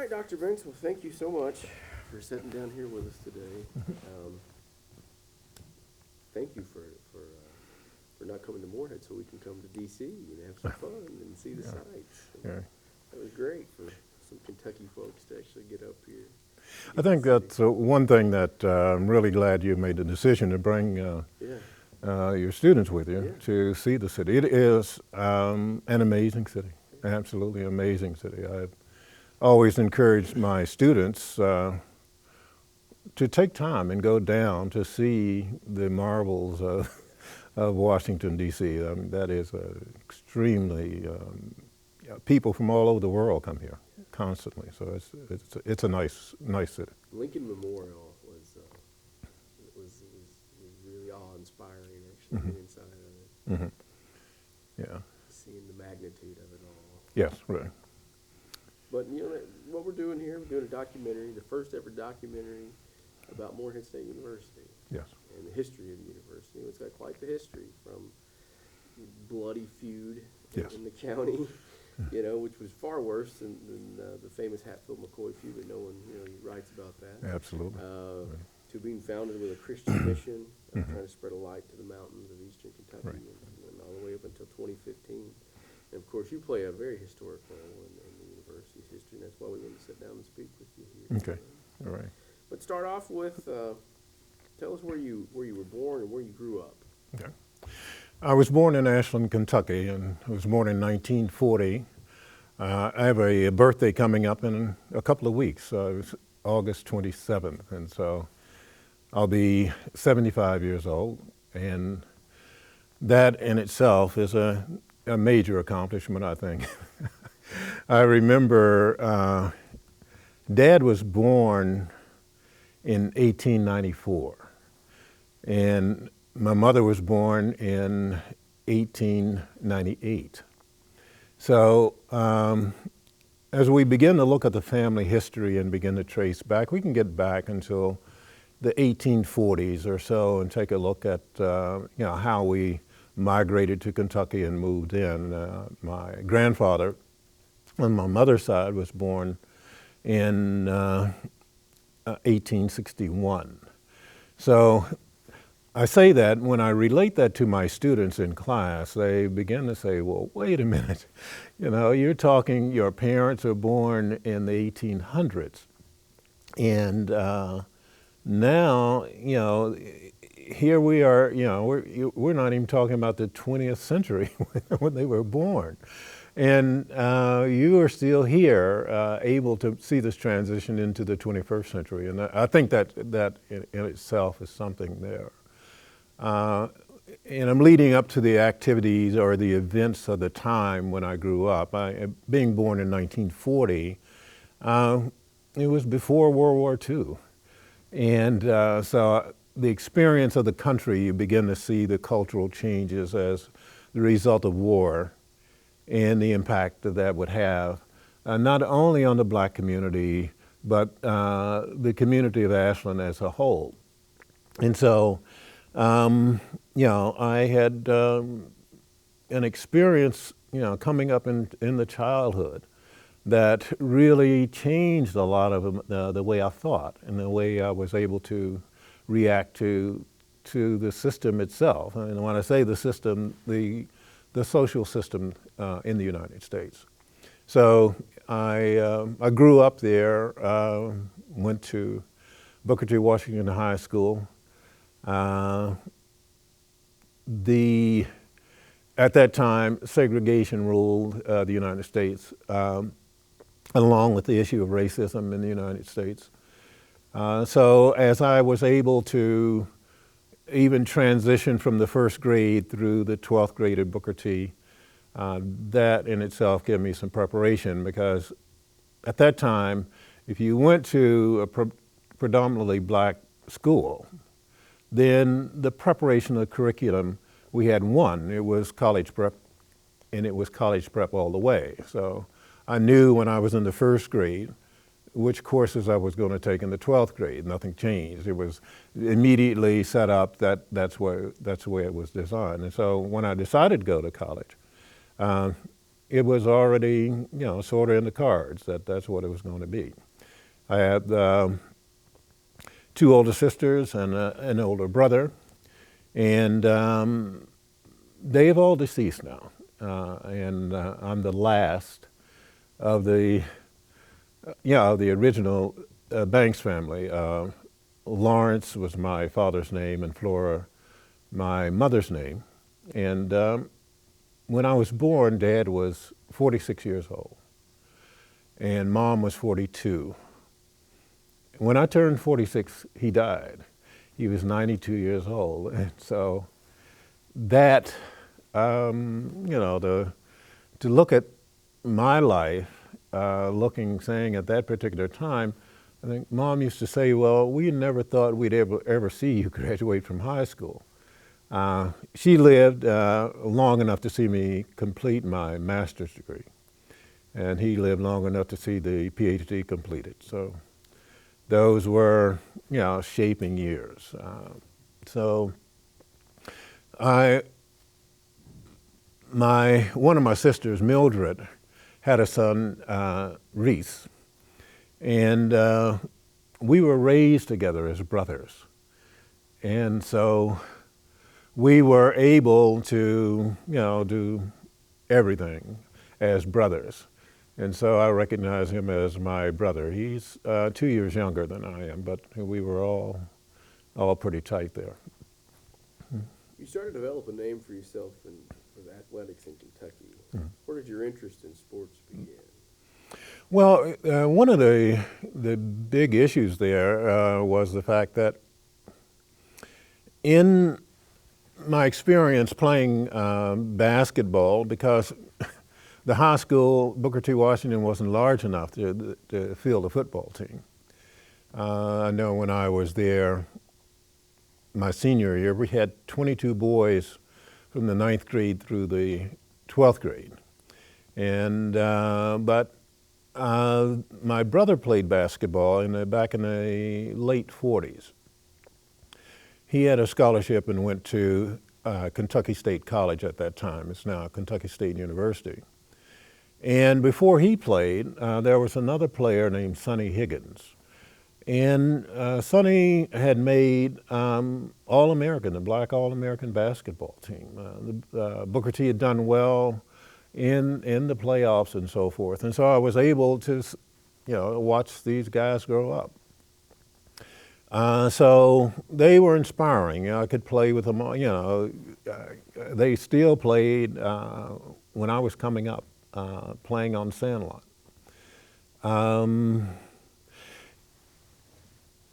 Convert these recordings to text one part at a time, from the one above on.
right, Dr. Banks, well, thank you so much for sitting down here with us today. Thank you for not coming to Morehead so we can come to D.C. and have some fun and see the sights. Yeah. That was great for some Kentucky folks to actually get up here. I think that's one thing that I'm really glad you made the decision to bring your students with you to see the city. It is an amazing city, absolutely amazing city. I've always encouraged my students to take time and go down to see the marvels of Washington, D.C. I mean, that is extremely, people from all over the world come here constantly, so it's a nice city. Lincoln Memorial was really awe-inspiring, actually, inside of it. Mm-hmm. Yeah. Seeing the magnitude of it all. Yes, right. But you know what we're doing here? We're doing a documentary, the first ever documentary about Morehead State University. Yes. And the history of the university. It's got quite the history, from bloody feud in the county, which was far worse than the famous Hatfield-McCoy feud that no one writes about that. Absolutely. To being founded with a Christian mission, trying to spread a light to the mountains of eastern Kentucky, and all the way up until 2015. And of course, you play a very historic role in the university's history, and that's why we wanted to sit down and speak with you here. Okay, all right. Let's start off with, tell us where you were born and where you grew up. Okay. I was born in Ashland, Kentucky, and I was born in 1940. I have a birthday coming up in a couple of weeks. It's August 27th, and so I'll be 75 years old, and that in itself is a major accomplishment, I think. I remember Dad was born in 1894, and my mother was born in 1898. So as we begin to look at the family history and begin to trace back, we can get back until the 1840s or so and take a look at how we migrated to Kentucky and moved in. My grandfather on my mother's side was born in 1861. So I say that when I relate that to my students in class, they begin to say, well, wait a minute, you're talking, your parents are born in the 1800s. And now, here we are, we're not even talking about the 20th century when they were born. And you are still here, able to see this transition into the 21st century. And I think that in itself is something there. And I'm leading up to the activities or the events of the time when I grew up. Being born in 1940, it was before World War II. And so the experience of the country, you begin to see the cultural changes as the result of war and the impact that would have, not only on the black community, but the community of Ashland as a whole. And so, I had an experience, coming up in the childhood that really changed a lot of the way I thought and the way I was able to react to the system itself. And when I say the system, the social system in the United States. So I grew up there, went to Booker T. Washington High School. At that time, segregation ruled the United States, along with the issue of racism in the United States. So as I was able to even transition from the first grade through the 12th grade at Booker T, that in itself gave me some preparation, because at that time, if you went to a predominantly black school, then the preparation of the curriculum, we had one. It was college prep, and it was college prep all the way. So I knew when I was in the first grade which courses I was going to take in the 12th grade. Nothing changed. It was immediately set up that's the way it was designed. And so when I decided to go to college, it was already, sort of in the cards that that's what it was going to be. I had two older sisters and an older brother, and they've all deceased now. And I'm the last of the original Banks family. Lawrence was my father's name and Flora my mother's name. And when I was born, Dad was 46 years old and Mom was 42. When I turned 46, he died. He was 92 years old. And so that, to look at my life, saying at that particular time, I think Mom used to say, well, we never thought we'd ever see you graduate from high school. She lived long enough to see me complete my master's degree, and he lived long enough to see the PhD completed. So those were, shaping years. One of my sisters, Mildred, had a son, Reese, and we were raised together as brothers. And so we were able to, do everything as brothers. And so I recognize him as my brother. He's 2 years younger than I am, but we were all pretty tight there. You started to develop a name for yourself for the athletics in Kentucky. Where did your interest in sports begin? Well, one of the big issues there was the fact that in my experience playing basketball, because the high school, Booker T. Washington, wasn't large enough to field a football team. I know when I was there, my senior year, we had 22 boys from the 9th grade through the 12th grade. And, but my brother played basketball back in the late 40s. He had a scholarship and went to Kentucky State College at that time. It's now Kentucky State University. And before he played, there was another player named Sonny Higgins. And Sonny had made All-American, the black All-American basketball team. Booker T had done well in the playoffs and so forth. And so I was able to, watch these guys grow up. So they were inspiring. I could play with them, they still played when I was coming up, playing on Sandlot.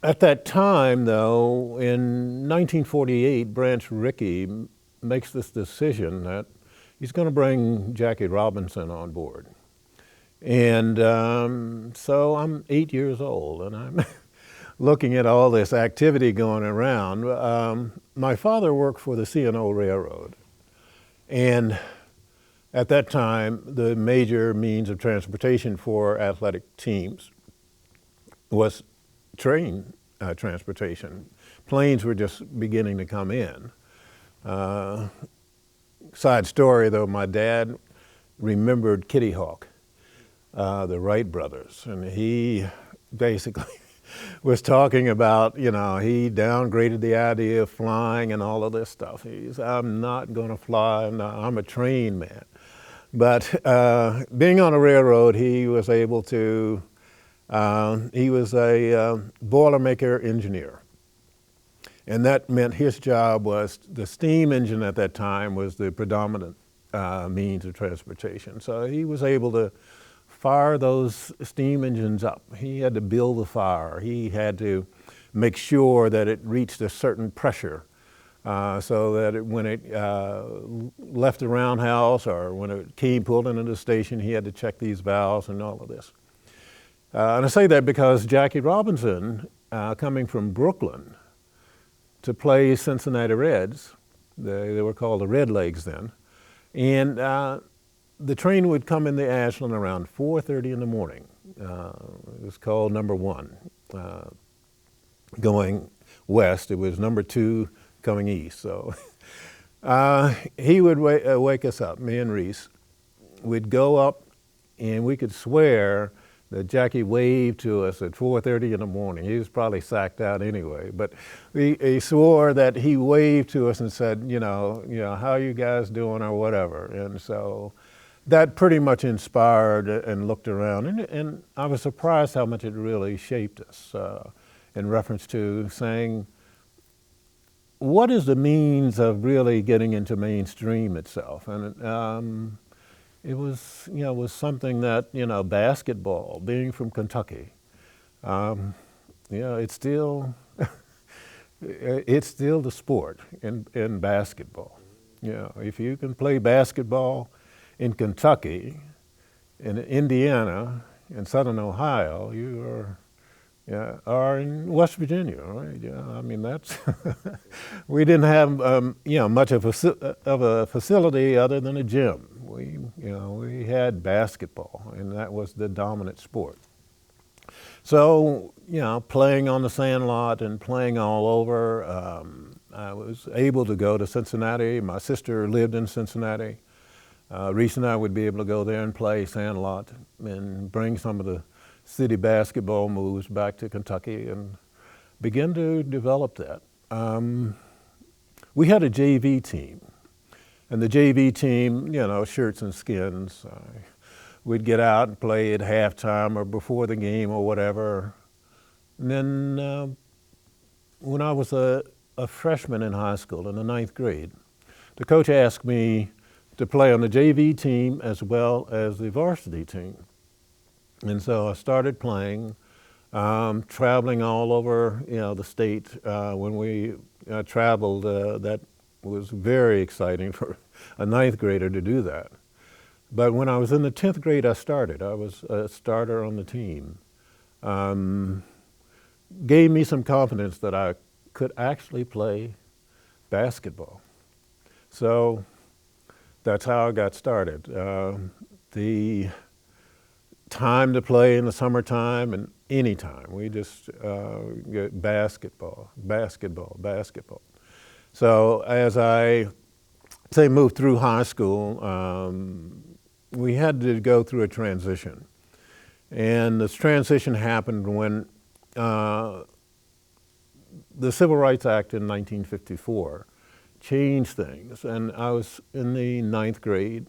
At that time, though, in 1948, Branch Rickey makes this decision that he's going to bring Jackie Robinson on board. And so I'm 8 years old, and I'm looking at all this activity going around. My father worked for the C&O Railroad, and at that time, the major means of transportation for athletic teams was train transportation. Planes were just beginning to come in. Side story, though, my dad remembered Kitty Hawk, the Wright brothers, and he basically was talking about, he downgraded the idea of flying and all of this stuff. He's, I'm not going to fly, I'm a train man. But being on a railroad, he was able to, he was a Boilermaker engineer. And that meant his job was, the steam engine at that time was the predominant means of transportation. So he was able to fire those steam engines up. He had to build the fire. He had to make sure that it reached a certain pressure so that when it left the roundhouse or when it pulled into the station, he had to check these valves and all of this. And I say that because Jackie Robinson, coming from Brooklyn to play Cincinnati Reds, they were called the Red Legs then, and the train would come into Ashland around 4:30 in the morning. It was called number 1. Going west, it was number 2 coming east. So he would wake us up, me and Reese, we'd go up and we could swear that Jackie waved to us at 4:30 in the morning. He was probably sacked out anyway, but he swore that he waved to us and said, how you guys doing or whatever. And so that pretty much inspired and looked around. And I was surprised how much it really shaped us in reference to saying, what is the means of really getting into mainstream itself? And it was something that, basketball, being from Kentucky, it's still, it's still the sport in basketball. If you can play basketball in Kentucky, in Indiana, in Southern Ohio, you are in West Virginia, right? I mean, that's, we didn't have, much of a facility other than a gym. We had basketball, and that was the dominant sport. So, playing on the sandlot and playing all over, I was able to go to Cincinnati. My sister lived in Cincinnati. Reese and I would be able to go there and play sandlot and bring some of the city basketball moves back to Kentucky and begin to develop that. We had a JV team. And the JV team, shirts and skins. We'd get out and play at halftime or before the game or whatever. And then when I was a freshman in high school, in the 9th grade, the coach asked me to play on the JV team as well as the varsity team. And so I started playing, traveling all over, the state. When we traveled, that was very exciting for a 9th grader to do that. But when I was in the 10th grade, I started. I was a starter on the team. Gave me some confidence that I could actually play basketball. So that's how I got started. The time to play in the summertime and any time, we just get basketball. So as I moved through high school, we had to go through a transition. And this transition happened when the Civil Rights Act in 1954 changed things. And I was in the 9th grade.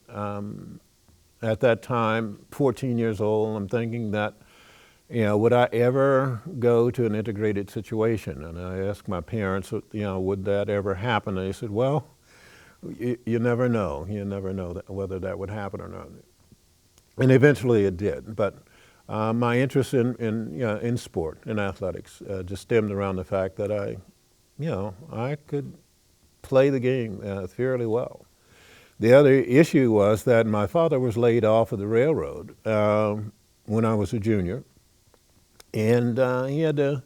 At that time, 14 years old, I'm thinking that, would I ever go to an integrated situation? And I asked my parents, would that ever happen? And they said, well, you never know. You never know whether that would happen or not. And eventually it did. But my interest in sport, in athletics, just stemmed around the fact that I could play the game fairly well. The other issue was that my father was laid off of the railroad when I was a junior. And he had to,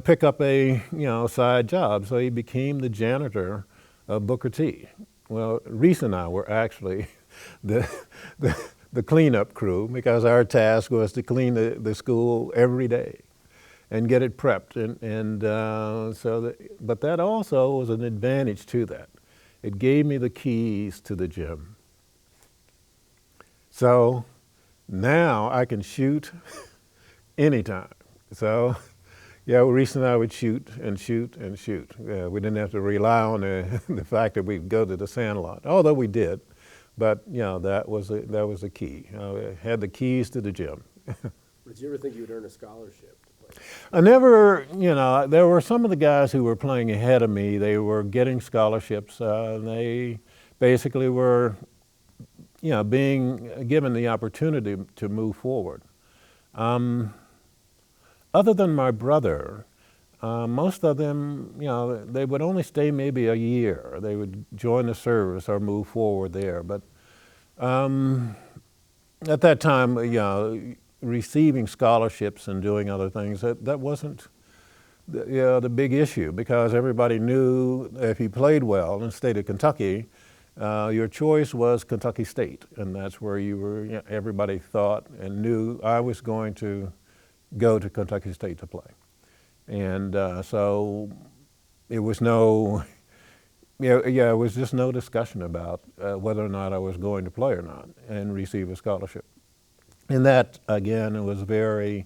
pick up a, side job. So he became the janitor of Booker T. Well, Reese and I were actually the cleanup crew because our task was to clean the school every day and get it prepped. But that also was an advantage to that. It gave me the keys to the gym. So now I can shoot anytime. So, Reese and I would shoot and shoot and shoot. We didn't have to rely on the fact that we'd go to the sandlot, although we did. But that was the key. I had the keys to the gym. Did you ever think you would earn a scholarship to play? I never, there were some of the guys who were playing ahead of me. They were getting scholarships. They basically were, being given the opportunity to move forward. Other than my brother, most of them, they would only stay maybe a year. They would join the service or move forward there. But at that time, receiving scholarships and doing other things, that wasn't the big issue, because everybody knew if you played well in the state of Kentucky, your choice was Kentucky State, and that's where you were. Everybody thought and knew I was going to go to Kentucky State to play. And so it was no yeah, it was just no discussion about whether or not I was going to play or not and receive a scholarship. And that, again, it was very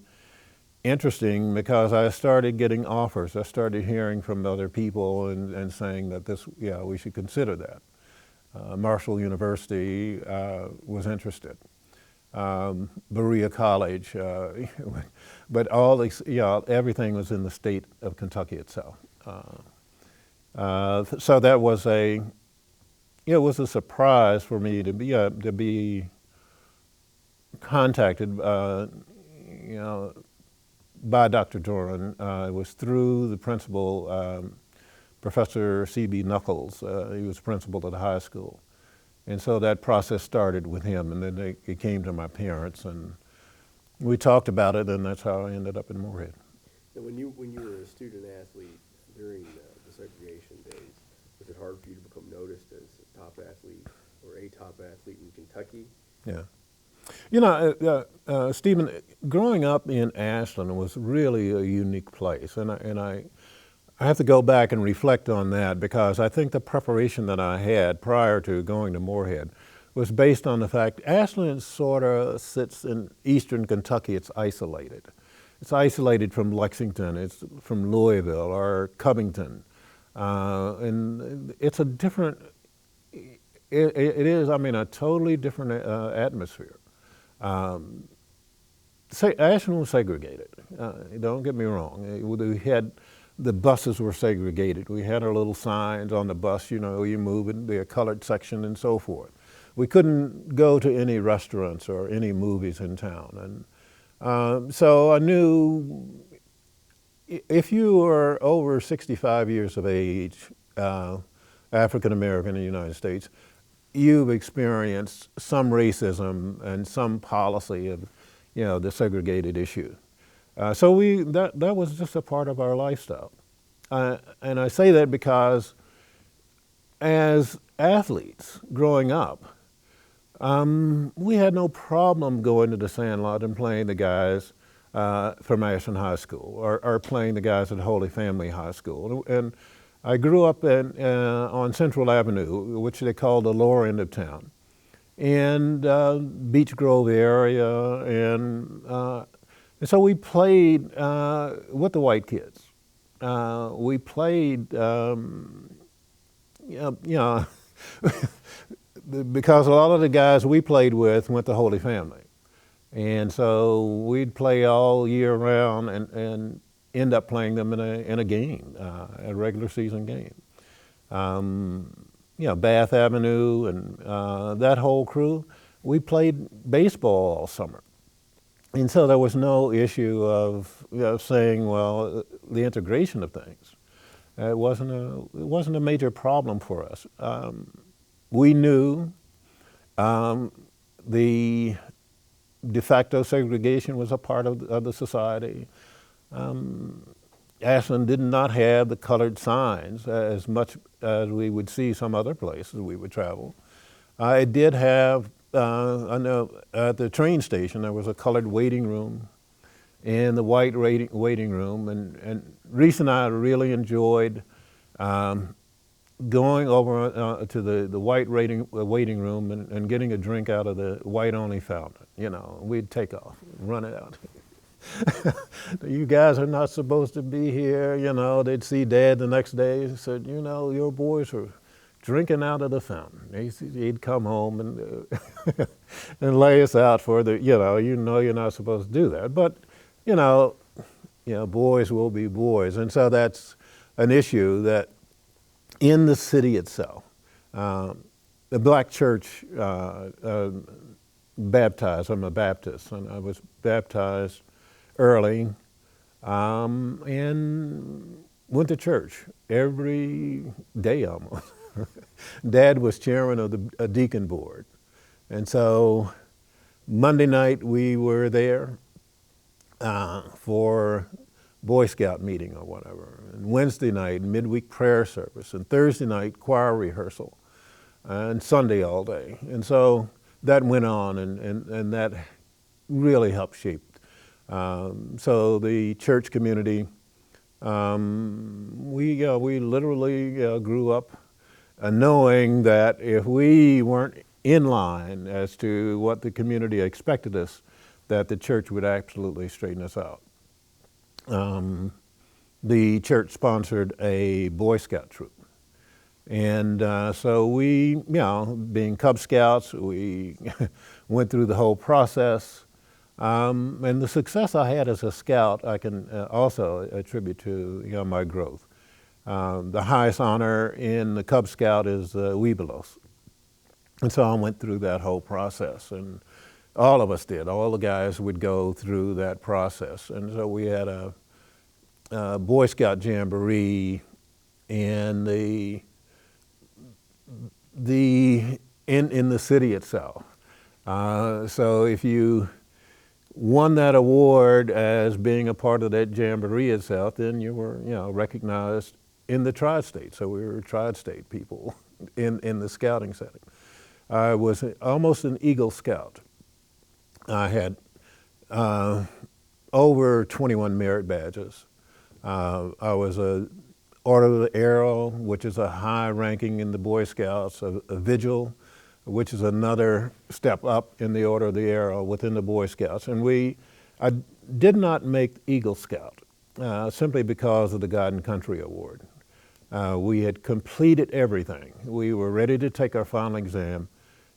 interesting because I started getting offers. I started hearing from other people and saying that yeah, we should consider that. Marshall University was interested. Berea College, but all these, everything was in the state of Kentucky itself. So that was it was a surprise for me to be contacted, by Dr. Doran. It was through the principal, Professor C.B. Knuckles. He was principal at the high school. And so that process started with him, and then it came to my parents, and we talked about it, and that's how I ended up in Morehead. And when you were a student athlete during the segregation days, was it hard for you to become noticed as a top athlete or a top athlete in Kentucky? Yeah. Stephen, growing up in Ashland was really a unique place, and I have to go back and reflect on that because I think the preparation that I had prior to going to Morehead was based on the fact Ashland sort of sits in eastern Kentucky. It's isolated. It's isolated from Lexington, it's from Louisville or Covington, and it's a different. It is, a totally different atmosphere. Ashland was segregated. Don't get me wrong. The buses were segregated. We had our little signs on the bus, you move in the colored section and so forth. We couldn't go to any restaurants or any movies in town. And so I knew if you were over 65 years of age, African American in the United States, you've experienced some racism and some policy of, the segregated issue. So that was just a part of our lifestyle. And I say that because as athletes growing up, we had no problem going to the Sandlot and playing the guys from Ashland High School or playing the guys at Holy Family High School. And I grew up on Central Avenue, which they call the lower end of town, and Beech Grove area, and so we played with the white kids. We played, because a lot of the guys we played with went to Holy Family, and so we'd play all year round and end up playing them in a game, a regular season game. Bath Avenue and that whole crew, we played baseball all summer. And so there was no issue of saying, well, the integration of things. It wasn't a major problem for us. We knew the de facto segregation was a part of the society. Ashland did not have the colored signs as much as we would see some other places we would travel. It did have, I know at the train station there was a colored waiting room and the white waiting room, and Reese and I really enjoyed going over to the white waiting room and getting a drink out of the white only fountain. We'd take off, run it out. You guys are not supposed to be here. They'd see Dad the next day and said, your boys are drinking out of the fountain. He'd come home and and lay us out for you're not supposed to do that. But, boys will be boys. And so that's an issue that in the city itself, the black church baptized. I'm a Baptist, and I was baptized early, and went to church every day almost. Dad was chairman of the deacon board. And so Monday night we were there for Boy Scout meeting or whatever. And Wednesday night, midweek prayer service. And Thursday night, choir rehearsal. And Sunday all day. And so that went on, and that really helped shape. So the church community, we literally grew up knowing that if we weren't in line as to what the community expected us, that the church would absolutely straighten us out. The church sponsored a Boy Scout troop. And so we, being Cub Scouts, we went through the whole process. And the success I had as a scout, I can also attribute to my growth. The highest honor in the Cub Scout is Webelos. And so I went through that whole process, and all of us did. All the guys would go through that process. And so we had a Boy Scout Jamboree, and in the city itself. So if you won that award as being a part of that jamboree itself, then you were recognized in the tri-state. So we were tri-state people in the scouting setting. I was almost an Eagle Scout. I had over 21 merit badges. I was a Order of the Arrow, which is a high ranking in the Boy Scouts, a Vigil, which is another step up in the Order of the Arrow within the Boy Scouts. And I did not make Eagle Scout simply because of the God and Country Award. We had completed everything. We were ready to take our final exam,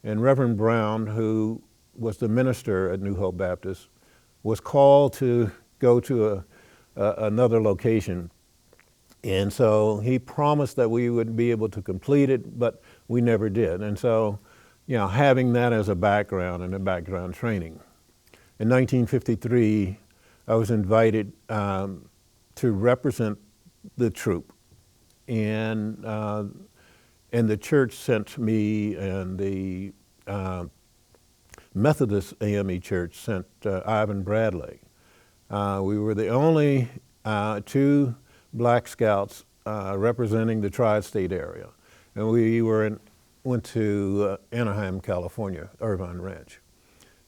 and Reverend Brown, who was the minister at New Hope Baptist, was called to go to another location. And so he promised that we would be able to complete it, but we never did. And so, having that as a background and a background training. In 1953, I was invited to represent the troop. And the church sent me, and the Methodist AME Church sent Ivan Bradley. We were the only two Black Scouts representing the tri-state area. And we went to Anaheim, California, Irvine Ranch.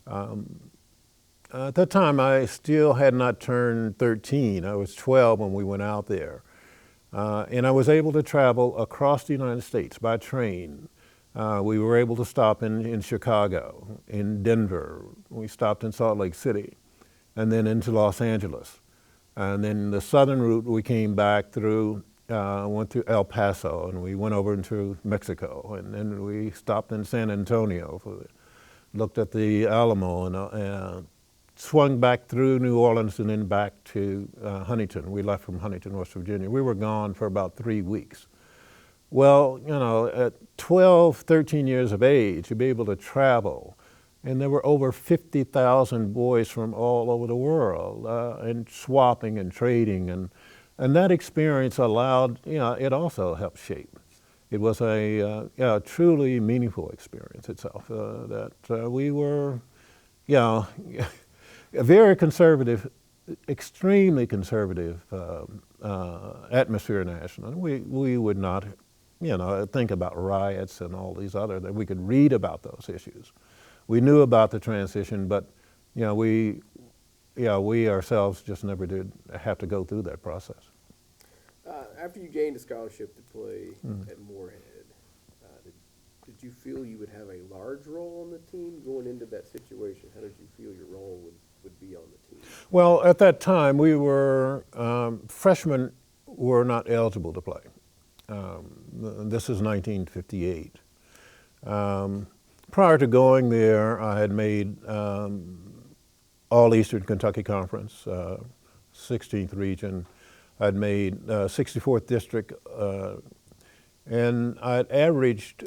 At that time, I still had not turned 13. I was 12 when we went out there. And I was able to travel across the United States by train. We were able to stop in Chicago, in Denver. We stopped in Salt Lake City, and then into Los Angeles. And then the southern route, we came back through, went through El Paso, and we went over into Mexico. And then we stopped in San Antonio, looked at the Alamo, and swung back through New Orleans and then back to Huntington. We left from Huntington, West Virginia. We were gone for about 3 weeks. Well, at 12, 13 years of age, to be able to travel, and there were over 50,000 boys from all over the world, and swapping and trading, and that experience allowed, it also helped shape. It was a truly meaningful experience itself, that we were, a very conservative, extremely conservative atmosphere in Ashland. We would not, think about riots and all these other, that we could read about those issues. We knew about the transition, but we ourselves just never did have to go through that process. After you gained a scholarship to play at Morehead, did you feel you would have a large role on the team going into that situation? How did you feel your role would be on the team? Well, at that time, we were, freshmen were not eligible to play. This is 1958. Prior to going there, I had made All Eastern Kentucky Conference, 16th region. I'd made 64th district, and I'd averaged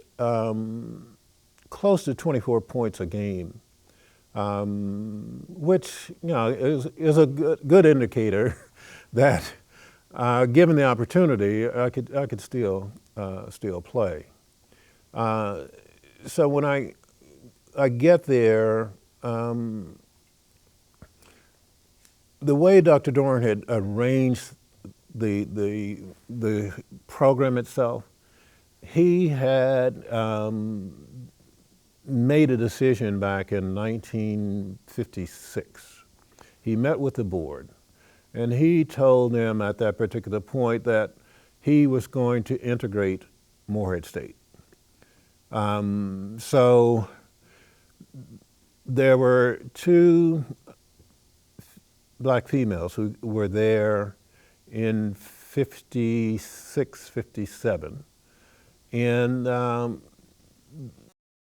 close to 24 points a game, which is a good indicator that given the opportunity, I could still play. So when I get there, the way Dr. Dorn had arranged the program itself, he had made a decision back in 1956. He met with the board, and he told them at that particular point that he was going to integrate Morehead State So there were two black females who were there in 56, 57. And